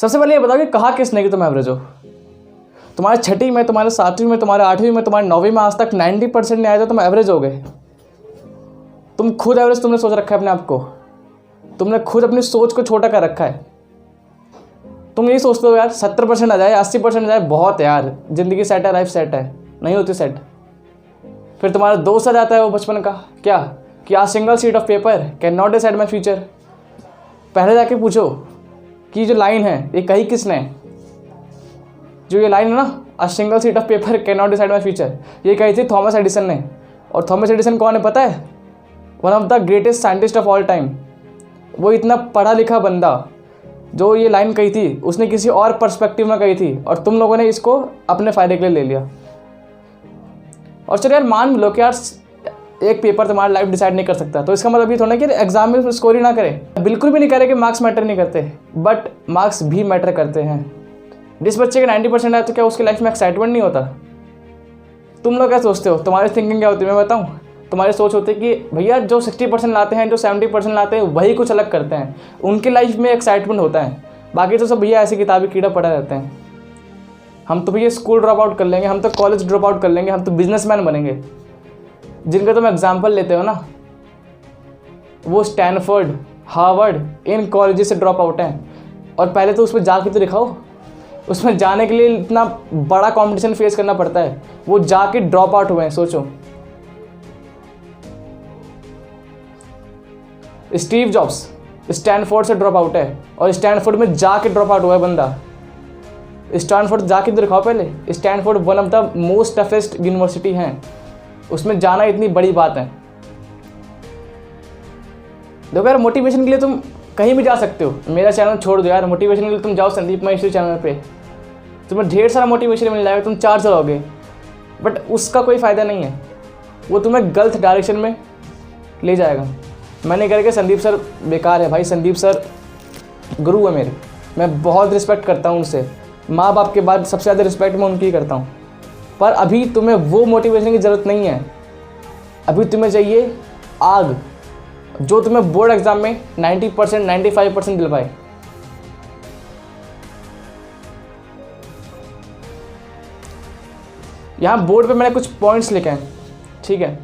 सबसे पहले ये बताओ कि कहा किसने कि तुम एवरेज हो। तुम्हारे छठी में, तुम्हारे सातवीं में, तुम्हारे आठवीं में, तुम्हारे नौवीं में आज तक 90% नहीं आए तो तुम एवरेज हो गए। तुम खुद एवरेज तुमने सोच रखा है अपने आप को। तुमने खुद अपनी सोच को छोटा कर रखा है। तुम यही सोचते हो यार 70% आ जाए, 80% आ जाए, बहुत है यार, ज़िंदगी सेट है, लाइफ सेट है। नहीं होती सेट। फिर तुम्हारा दोस्त आ जाता है वो बचपन का, क्या कि a single sheet of paper can not decide my future. पहले जाके पूछो कि जो लाइन है ये कही किसने है। जो ये लाइन है ना, a single sheet of paper can not decide my future, ये कही थी थॉमस एडिसन ने। और थॉमस एडिसन कौन है पता है? One of the greatest scientist of all time. वो इतना पढ़ा लिखा बंदा जो ये लाइन कही थी उसने किसी और पर्सपेक्टिव में कही थी, और तुम लोगों ने इसको अपने फ़ायदे के लिए ले लिया। और चलो यार मान लो कि यार एक पेपर तुम्हारा लाइफ डिसाइड नहीं कर सकता, तो इसका मतलब ये थोड़ा कि एग्जाम में स्कोर ही ना करे। बिल्कुल भी नहीं करे कि मार्क्स मैटर नहीं करते, बट मार्क्स भी मैटर करते हैं। जिस बच्चे के 90% आए तो क्या उसकी लाइफ में एक्साइटमेंट नहीं होता? तुम लोग क्या सोचते हो? तुम्हारी थिंकिंग क्या होती है मैं बताऊँ? तुम्हारी सोच होती है कि भैया जो 60% लाते हैं, जो 70% लाते हैं, वही कुछ अलग करते हैं, उनकी लाइफ में एक्साइटमेंट होता है। बाकी तो सब भैया ऐसी किताबी कीड़ा पड़ा रहते हैं। हम तो भैया स्कूल ड्रॉप आउट कर लेंगे, हम तो कॉलेज ड्रॉप आउट कर लेंगे, हम तो बिजनेसमैन बनेंगे। जिनका तुम एग्जाम्पल लेते हो ना, वो स्टैनफोर्ड, हार्वर्ड, इन कॉलेजेस से ड्रॉप आउट हैं। और पहले तो उसमें जाके तो दिखाओ। उसमें जाने के लिए इतना बड़ा कंपटीशन फेस करना पड़ता है, वो जाके ड्रॉप आउट हुए हैं। सोचो, स्टीव जॉब्स स्टैनफोर्ड से ड्रॉप आउट है, और स्टैनफोर्ड में जाके ड्रॉप आउट हुआ है बंदा। स्टैनफोर्ड जाके तो दिखाओ पहले। Stanford one of the most toughest university हैं, उसमें जाना इतनी बड़ी बात है। देखो यार, मोटिवेशन के लिए तुम कहीं भी जा सकते हो। मेरा चैनल छोड़ दो यार, मोटिवेशन के लिए तुम जाओ संदीप महेश्वरी चैनल पे, तुम्हें ढेर सारा मोटिवेशन मिल जाएगा, तुम चार्ज रहोगे। बट उसका कोई फ़ायदा नहीं है, वो तुम्हें गलत डायरेक्शन में ले जाएगा। मैंने करके संदीप सर बेकार है भाई। संदीप सर गुरु है मेरे, मैं बहुत रिस्पेक्ट करता हूँ उनसे। माँ बाप के बाद सबसे ज़्यादा रिस्पेक्ट मैं उनकी करता हूँ। पर अभी तुम्हें वो मोटिवेशन की ज़रूरत नहीं है। अभी तुम्हें चाहिए आग, जो तुम्हें बोर्ड एग्जाम में 90%, 95% दिलवाए। यहाँ बोर्ड पे मैंने कुछ पॉइंट्स लिखे हैं, ठीक है।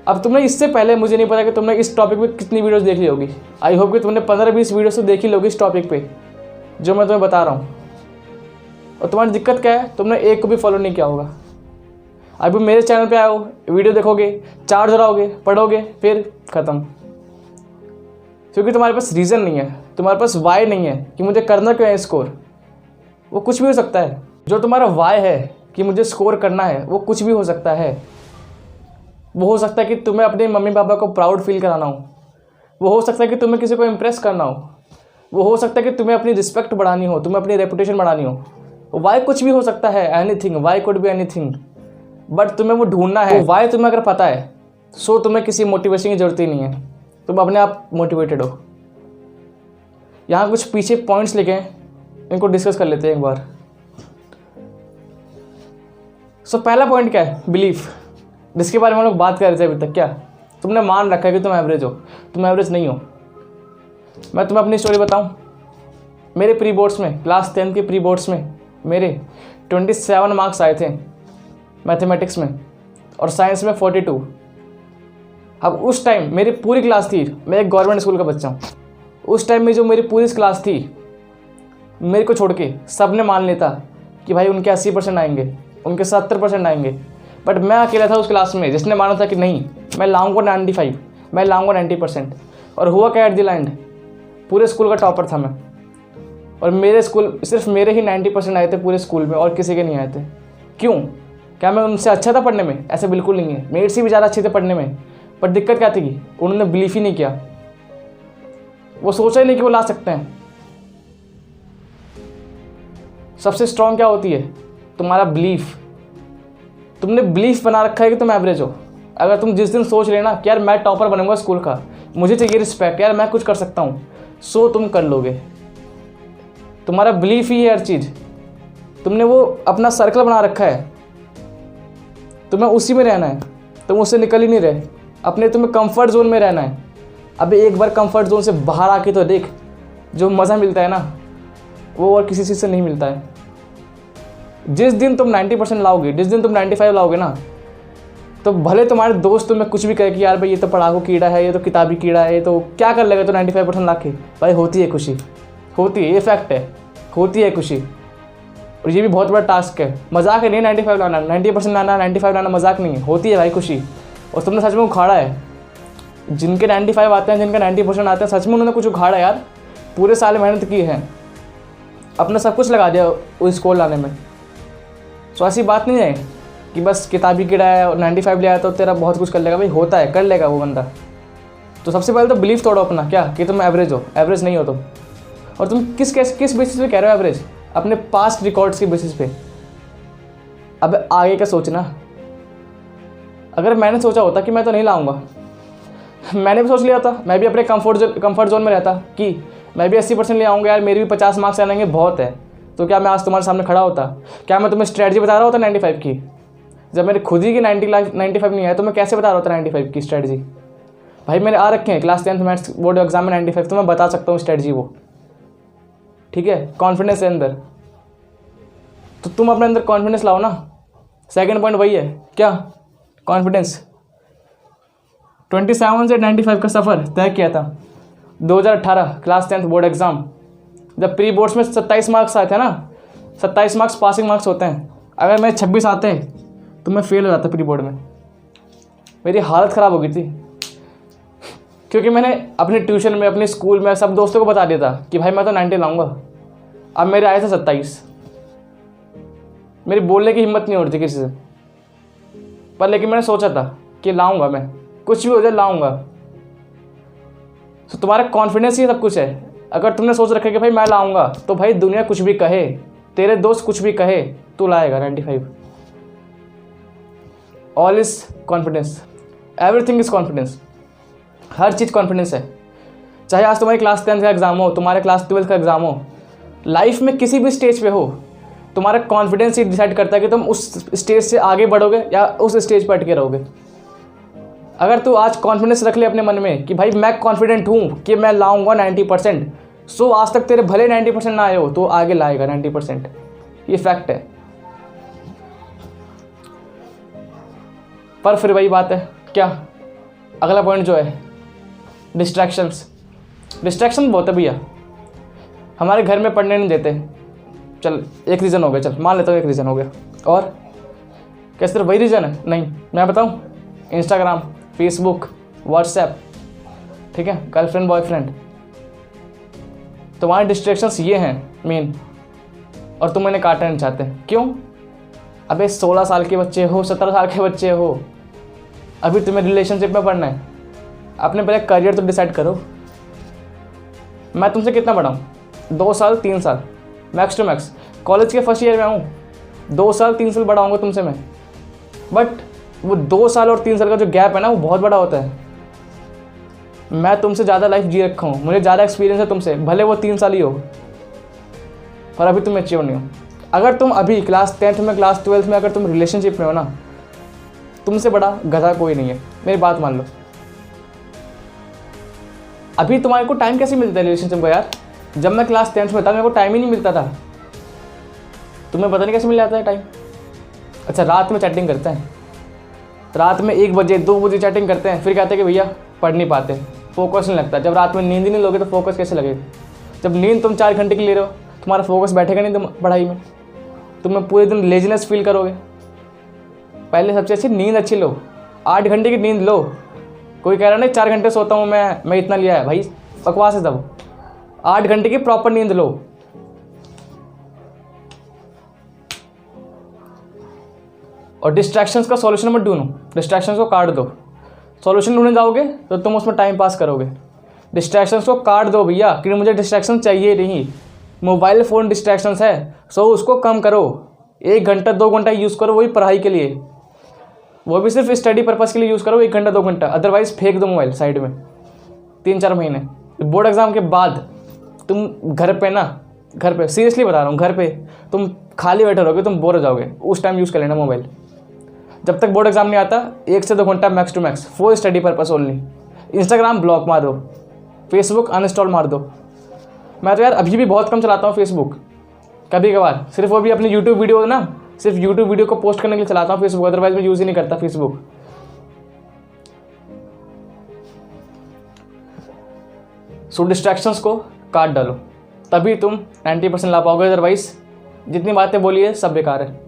अब तुमने इससे पहले, मुझे नहीं पता कि तुमने इस टॉपिक पे कितनी वीडियोस देखी होगी। आई होप कि तुमने 15-20 वीडियोस तो देखी होगी इस टॉपिक पे जो मैं तुम्हें बता रहा हूँ। और तुम्हारी दिक्कत क्या है? तुमने एक को भी फॉलो नहीं किया होगा। अभी मेरे चैनल पे आए हो, वीडियो देखोगे, चार्ज कराओगे, पढ़ोगे, फिर ख़त्म। क्योंकि तुम्हारे पास रीज़न नहीं है, तुम्हारे पास वाई नहीं है कि मुझे करना क्यों है स्कोर। वो कुछ भी हो सकता है। जो तुम्हारा वाई है कि मुझे स्कोर करना है, वो कुछ भी हो सकता है। वो हो सकता है कि तुम्हें अपने मम्मी पापा को प्राउड फील कराना हो। वो हो सकता है कि तुम्हें किसी को इम्प्रेस करना हो। वो हो सकता है कि तुम्हें अपनी रिस्पेक्ट बढ़ानी हो, तुम्हें अपनी रेपुटेशन बढ़ानी हो। वाई कुछ भी हो सकता है, anything, Y could be anything. But तुम्हें वो ढूंढना है। वाई तुम्हें अगर पता है, सो तुम्हें किसी मोटिवेशन की ज़रूरत ही नहीं है, तुम अपने आप मोटिवेटेड हो। यहाँ कुछ पीछे पॉइंट्स लिखे हैं, इनको डिस्कस कर लेते हैं एक बार। सो पहला पॉइंट क्या है? बिलीफ, जिसके बारे में हम लोग बात कर रहे थे अभी तक। क्या तुमने मान रखा है कि तुम एवरेज हो? तुम एवरेज नहीं हो। मैं तुम्हें अपनी स्टोरी बताऊं। मेरे प्री बोर्ड्स में, क्लास 10 के प्री बोर्ड्स में मेरे 27 मार्क्स आए थे मैथमेटिक्स में, और साइंस में 42। अब उस टाइम मेरी पूरी क्लास थी, मैं एक गवर्नमेंट स्कूल का बच्चा हूँ। उस टाइम में जो मेरी पूरी क्लास थी, मेरे को छोड़ के सब ने मान लेता कि भाई उनके 80% आएंगे, उनके 70% आएंगे। बट मैं अकेला था उस क्लास में जिसने माना था कि नहीं, मैं लाऊंगा 95, मैं लाऊंगा 90%। और हुआ क्या एट द एंड? पूरे स्कूल का टॉपर था मैं। और मेरे स्कूल, सिर्फ मेरे ही 90% आए थे पूरे स्कूल में, और किसी के नहीं आए थे। क्यों? क्या मैं उनसे अच्छा था पढ़ने में? ऐसा बिल्कुल नहीं है, मेरे से भी ज़्यादा अच्छे थे पढ़ने में। पर दिक्कत क्या थी कि उन्होंने बिलीव ही नहीं किया। वो सोचा ही नहीं कि वो ला सकते हैं। सबसे स्ट्रॉन्ग क्या होती है? तुम्हारा बिलीफ। तुमने बिलीफ बना रखा है कि तुम एवरेज हो। अगर तुम जिस दिन सोच लेना कि यार मैं टॉपर बनूंगा स्कूल का, मुझे चाहिए रिस्पेक्ट, यार मैं कुछ कर सकता हूँ, सो तुम कर लोगे। तुम्हारा बिलीफ ही है हर चीज़। तुमने वो अपना सर्कल बना रखा है, तुम्हें उसी में रहना है, तुम उससे निकल ही नहीं रहे। अपने तुम्हें कंफर्ट जोन में रहना है। अभी एक बार कंफर्ट जोन से बाहर आके तो देख, जो मज़ा मिलता है ना, वो और किसी चीज़ से नहीं मिलता है। जिस दिन तुम 90% लाओगे, जिस दिन तुम 95 लाओगे ना, तो भले तुम्हारे दोस्त तुम्हें कुछ भी कहे कि यार भाई ये तो पढ़ाकू कीड़ा है, ये तो किताबी कीड़ा है, ये तो क्या कर लेगा तो 95% ला के। भाई होती है खुशी, होती है, ये फैक्ट है, होती है खुशी। और ये भी बहुत बड़ा टास्क है, मजाक है नहीं 95 लाना, 90% लाना, 95 लाना मजाक नहीं है, होती है भाई खुशी। और तुमने सच में उखाड़ा है, जिनके 95 आते हैं, जिनके 90% आते हैं, सच में उन्होंने कुछ उखाड़ा है यार, पूरे साल मेहनत की है, अपना सब कुछ लगा दिया उस स्कोर लाने में। तो ऐसी बात नहीं है कि बस किताबी कीड़ा है और 95 ले आया तो तेरा बहुत कुछ कर लेगा। भाई होता है, कर लेगा वो बंदा। तो सबसे पहले तो बिलीव तोड़ो अपना, क्या कि तुम एवरेज हो, एवरेज नहीं हो तुम। और तुम किस बेसिस पे कह रहे हो एवरेज? अपने पास्ट रिकॉर्ड्स के बेसिस पे। अब आगे का सोचना। अगर मैंने सोचा होता कि मैं तो नहीं लाऊंगा, मैंने भी सोच लिया था, मैं भी अपने कंफर्ट जोन में रहता कि मैं भी 80% ले आऊँगा यार, मेरी भी 50 मार्क्स आएंगे, बहुत है। तो क्या मैं आज तुम्हारे सामने खड़ा होता? क्या मैं तुम्हें स्ट्रेटजी बता रहा होता 95 की? जब मेरे खुद ही की 95 नहीं आया तो मैं कैसे बता रहा होता 95 की स्ट्रेटजी? भाई मैंने आ रखे हैं class 10th maths board exam में 95, तो मैं बता सकता हूँ स्ट्रेटजी वो। ठीक है, कॉन्फिडेंस है अंदर, तो तुम अपने अंदर कॉन्फिडेंस लाओ ना। सेकंड पॉइंट वही है, क्या? कॉन्फिडेंस। 27 से 95 का सफ़र तय किया था 2018 क्लास 10th बोर्ड एग्ज़ाम, जब प्री बोर्ड्स में 27 मार्क्स आए थे ना, 27 मार्क्स पासिंग मार्क्स होते हैं। अगर मेरे 26 आते तो मैं फेल हो जाता प्री बोर्ड में। मेरी हालत ख़राब हो गई थी, क्योंकि मैंने अपने ट्यूशन में, अपने स्कूल में सब दोस्तों को बता दिया था कि भाई मैं तो 90 लाऊंगा। अब मेरे आए थे 27। मेरी बोलने की हिम्मत नहीं हो रही थी किसी से, पर लेकिन मैंने सोचा था कि लाऊंगा, मैं कुछ भी हो जाए लाऊंगा। तो तुम्हारा कॉन्फिडेंस ही सब कुछ है। अगर तुमने सोच रखा कि भाई मैं लाऊंगा, तो भाई दुनिया कुछ भी कहे, तेरे दोस्त कुछ भी कहे, तू लाएगा 95। All is confidence, everything is confidence. Her cheese confidence है। चाहे आज तुम्हारी क्लास 10th का एग्ज़ाम हो, तुम्हारे क्लास 12th का एग्ज़ाम हो, लाइफ में किसी भी स्टेज पे हो, तुम्हारा कॉन्फिडेंस ही डिसाइड करता है कि तुम उस स्टेज से आगे बढ़ोगे या उस स्टेज पर अटके रहोगे। अगर तू आज कॉन्फिडेंस रख ले अपने मन में कि भाई मैं कॉन्फिडेंट हूँ कि मैं लाऊंगा 90%, सो आज तक तेरे भले 90% ना आए हो तो आगे लाएगा 90%, ये फैक्ट है। पर फिर वही बात है, क्या? अगला पॉइंट जो है, डिस्ट्रैक्शंस। डिस्ट्रैक्शन बहुत है भैया, हमारे घर में पढ़ने नहीं देते। चल एक रीज़न हो गया, चल मान लेता हूँ एक रीज़न हो गया। और क्या सिर्फ वही रीज़न है? नहीं, मैं बताऊँ, इंस्टाग्राम, फेसबुक, व्हाट्सएप, ठीक है, गर्लफ्रेंड बॉयफ्रेंड, तुम्हारे डिस्ट्रैक्शंस ये हैं मेन, और तुम इन्हें काटना नहीं चाहते। क्यों? अबे 16 साल के बच्चे हो, 17 साल के बच्चे हो, अभी तुम्हें रिलेशनशिप में पढ़ना है, अपने पहले करियर तो डिसाइड करो। मैं तुमसे कितना बड़ा हूँ? 2 साल 3 साल मैक्स टू मैक्स। कॉलेज के फर्स्ट ईयर में हूँ, 2 साल 3 साल बड़ा होऊंगा तुमसे मैं, बट वो 2 साल और 3 साल का जो गैप है ना, वो बहुत बड़ा होता है। मैं तुमसे ज़्यादा लाइफ जी रखा हूँ, मुझे ज़्यादा एक्सपीरियंस है तुमसे, भले वो 3 साल ही हो, पर अभी तुम मैच्योर नहीं हो। अगर तुम अभी क्लास 10th में, क्लास 12th में अगर तुम रिलेशनशिप में हो ना, तुमसे बड़ा गधा कोई नहीं है, मेरी बात मान लो। अभी तुम्हारे को टाइम कैसे मिलता है रिलेशनशिप को यार? जब मैं क्लास 10th में था मेरे को टाइम ही नहीं मिलता था। तुम्हें पता नहीं कैसे मिल जाता है टाइम? अच्छा, रात में चैटिंग करते हैं, रात में 1 बजे 2 बजे चैटिंग करते हैं, फिर कहते हैं कि भैया पढ़ नहीं पाते, फोकस नहीं लगता। जब रात में नींद ही नहीं लोगे तो फोकस कैसे लगेगा? जब नींद तुम 4 घंटे की ले रहे हो, तुम्हारा फोकस बैठेगा नहीं तुम पढ़ाई में, तुम्हें पूरे दिन लेजीनेस फील करोगे। पहले सबसे अच्छी नींद अच्छी लो, 8 घंटे की नींद लो। कोई कह रहा नहीं 4 घंटे सोता हूँ मैं इतना लिया है, भाई बकवास है सब। 8 घंटे की प्रॉपर नींद लो। और डिस्ट्रैक्शंस का सॉल्यूशन मत ढूंढो, डिस्ट्रैक्शंस को काट दो। सॉल्यूशन ढूंढने जाओगे तो तुम उसमें टाइम पास करोगे। डिस्ट्रैक्शंस को काट दो भैया, कि मुझे डिस्ट्रैक्शन चाहिए नहीं। मोबाइल फ़ोन डिस्ट्रैक्शंस है, सो उसको कम करो। 1 घंटा 2 घंटा यूज़ करो, वही पढ़ाई के लिए, वो भी सिर्फ स्टडी पर्पज़ के लिए यूज़ करो 1 घंटा 2 घंटा। अदरवाइज़ फेंक दो मोबाइल साइड में 3-4 महीने। बोर्ड एग्ज़ाम के बाद तुम घर पे सीरियसली बता रहा हूँ, घर पे तुम खाली बैठे रहोगे, तुम बोर हो जाओगे, उस टाइम यूज़ कर लेना मोबाइल। जब तक बोर्ड एग्ज़ाम नहीं आता 1 से 2 घंटा max to max, for study purpose only. Instagram block मार दो, फेसबुक अनइंस्टॉल मार दो। मैं तो यार अभी भी बहुत कम चलाता हूँ फेसबुक, कभी कभार, सिर्फ वो भी अपनी यूट्यूब वीडियो ना, सिर्फ यूट्यूब वीडियो को पोस्ट करने के लिए चलाता हूँ फेसबुक, अदरवाइज मैं यूज़ ही नहीं करता फेसबुक। सो डिस्ट्रैक्शंस को काट डालो, तभी तुम 90% ला पाओगे, अदरवाइज जितनी बातें बोली है सब बेकार है।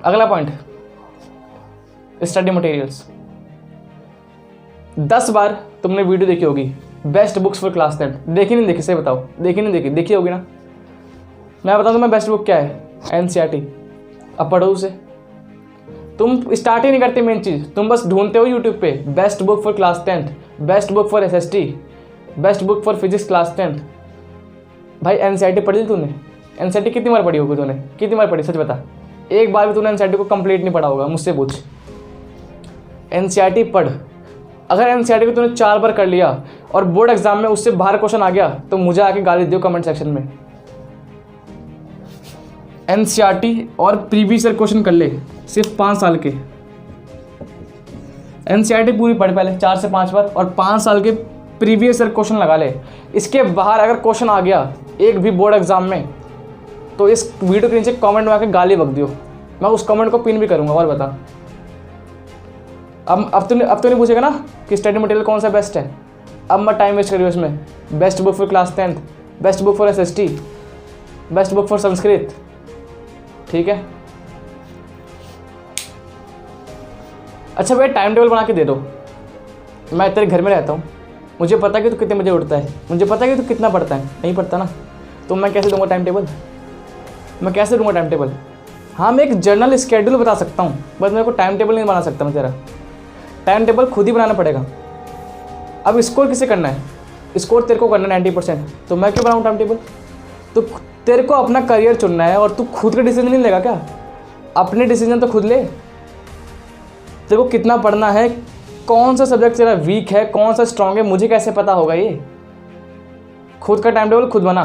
अगला पॉइंट, स्टडी मटेरियल्स। 10 बार तुमने वीडियो देखी होगी बेस्ट बुक्स फॉर क्लास 10, देखी नहीं देखी, सही बताओ, देखी नहीं देखी, देखी होगी ना। मैं बताऊँ तुम्हें बेस्ट बुक क्या है, NCERT। अब पढ़ो उसे। तुम स्टार्ट ही नहीं करते मेन चीज़, तुम बस ढूंढते हो यूट्यूब पे best book for class 10th, best book for SST, best book for physics class 10th। भाई NCERT पढ़ी तूने? NCERT कितनी बार पढ़ी होगी तूने, कितनी बार पढ़ी, सच बता। एक बार भी तूने NCERT को कंप्लीट नहीं पढ़ा होगा, मुझसे पूछ। NCERT पढ़। अगर NCERT को तूने 4 बार कर लिया और बोर्ड एग्जाम में उससे बाहर क्वेश्चन आ गया तो मुझे आके गाली दियो कमेंट सेक्शन में। NCERT और प्रीवियस ईयर क्वेश्चन कर ले, सिर्फ 5 साल के। NCERT पूरी पढ़ पहले 4 से 5 बार, और 5 साल के प्रीवियस ईयर क्वेश्चन लगा ले। इसके बाहर अगर क्वेश्चन आ गया एक भी बोर्ड एग्जाम में तो इस वीडियो के नीचे कमेंट में आके गाली बक दियो, मैं उस कमेंट को पिन भी करूँगा। और बता, अब तो नहीं पूछेगा ना कि स्टडी मटेरियल कौन सा बेस्ट है। अब मैं टाइम वेस्ट करियो इसमें। Best book for class 10th, best book for SST, best book for Sanskrit, ठीक है। अच्छा भैया टाइम टेबल बना के दे दो। मैं तेरे घर में रहता हूँ, मुझे पता है कि तू कितने बजे उठता है, मुझे पता है कि तू कितना पढ़ता है, नहीं पढ़ता ना, तो मैं कैसे दूंगा टाइम टेबल, मैं कैसे दूंगा टाइम टेबल। हाँ मैं एक जर्नल स्केड्यूल बता सकता हूँ, बस मेरे को टाइम टेबल नहीं बना सकता। मैं तेरा टाइम टेबल खुद ही बनाना पड़ेगा। अब स्कोर किसे करना है, स्कोर तेरे को करना है 90%, तो मैं क्यों बनाऊँ टाइम टेबल। तो तेरे को अपना करियर चुनना है और तू खुद का डिसीजन नहीं लेगा क्या, अपने डिसीजन तो खुद ले। तेरे को कितना पढ़ना है, कौन सा सब्जेक्ट तेरा वीक है, कौन सा स्ट्रांग है, मुझे कैसे पता होगा ये। खुद का टाइम टेबल खुद बना,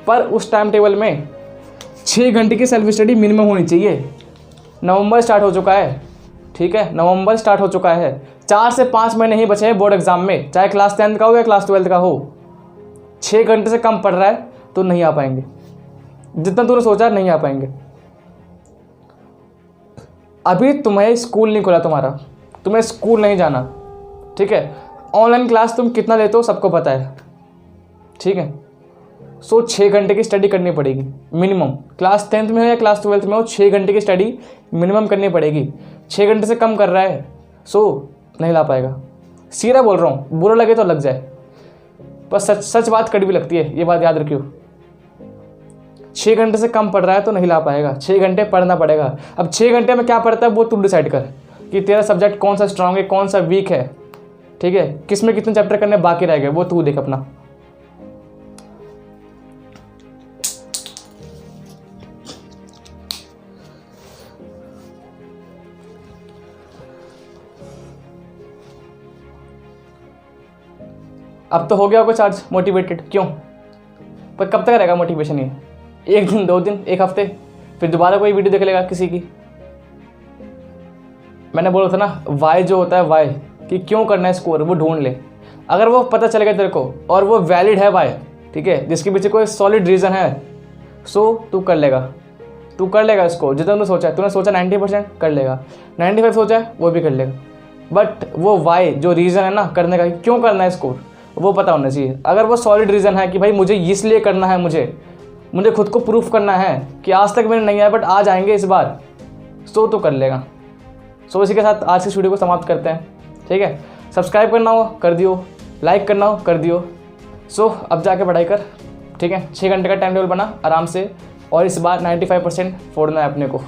पर उस टाइम टेबल में 6 घंटे की सेल्फ स्टडी मिनिमम होनी चाहिए। नवंबर स्टार्ट हो चुका है, ठीक है, नवंबर स्टार्ट हो चुका है, 4 से 5 महीने ही बचे हैं बोर्ड एग्जाम में, चाहे क्लास 10th का हो या क्लास 12th का हो। 6 घंटे से कम पढ़ रहा है तो नहीं आ पाएंगे, जितना तूने सोचा नहीं आ पाएंगे। अभी तुम्हें स्कूल नहीं खुला तुम्हारा, तुम्हें स्कूल नहीं जाना, ठीक है। ऑनलाइन क्लास तुम कितना लेते हो सबको पता है, ठीक है। सो 6 घंटे की स्टडी करनी पड़ेगी मिनिमम, क्लास 10th में हो या क्लास 12th में हो, 6 घंटे की स्टडी मिनिमम करनी पड़ेगी। 6 घंटे से कम कर रहा है सो नहीं ला पाएगा। सीधा बोल रहा हूँ, बुरा लगे तो लग जाए, पर सच बात कड़वी लगती है, ये बात याद रखियो। 6 घंटे से कम पढ़ रहा है तो नहीं ला पाएगा, 6 घंटे पढ़ना पड़ेगा। अब 6 घंटे में क्या पढ़ता है वो तू डिसाइड कर कि तेरा सब्जेक्ट कौन सा स्ट्रांग है, कौन सा वीक है, ठीक है, किस में कितने चैप्टर करने बाकी रह गए वो तू देख अपना। अब तो हो गया होगा चार्ज मोटिवेटेड, क्यों, पर कब तक रहेगा मोटिवेशन ये, 1 दिन 2 दिन 1 हफ्ते, फिर दोबारा कोई वीडियो देख लेगा किसी की। मैंने बोला था ना वाई जो होता है, वाई कि क्यों करना है स्कोर, वो ढूंढ ले। अगर वो पता चलेगा तेरे को और वो वैलिड है वाई, ठीक है, जिसके पीछे कोई सॉलिड रीज़न है, सो तू कर लेगा, तू कर लेगा स्कोर। जितना तूने सोचा 90% कर लेगा, 95 सोचा है वो भी कर लेगा। बट वो वाई जो रीज़न है ना करने का, क्यों करना है स्कोर, वो पता होना चाहिए। अगर वो सॉलिड रीज़न है कि भाई मुझे इसलिए करना है, मुझे खुद को प्रूफ करना है कि आज तक मैंने नहीं आया बट आज आएंगे इस बार, सो तो कर लेगा। सो इसी के साथ आज की वीडियो को समाप्त करते हैं, ठीक है। सब्सक्राइब करना हो कर दियो, लाइक करना हो कर दियो। सो अब जाके पढ़ाई कर, ठीक है। 6 घंटे का टाइम टेबल बना आराम से, और इस बार 95% फोड़ना है अपने को।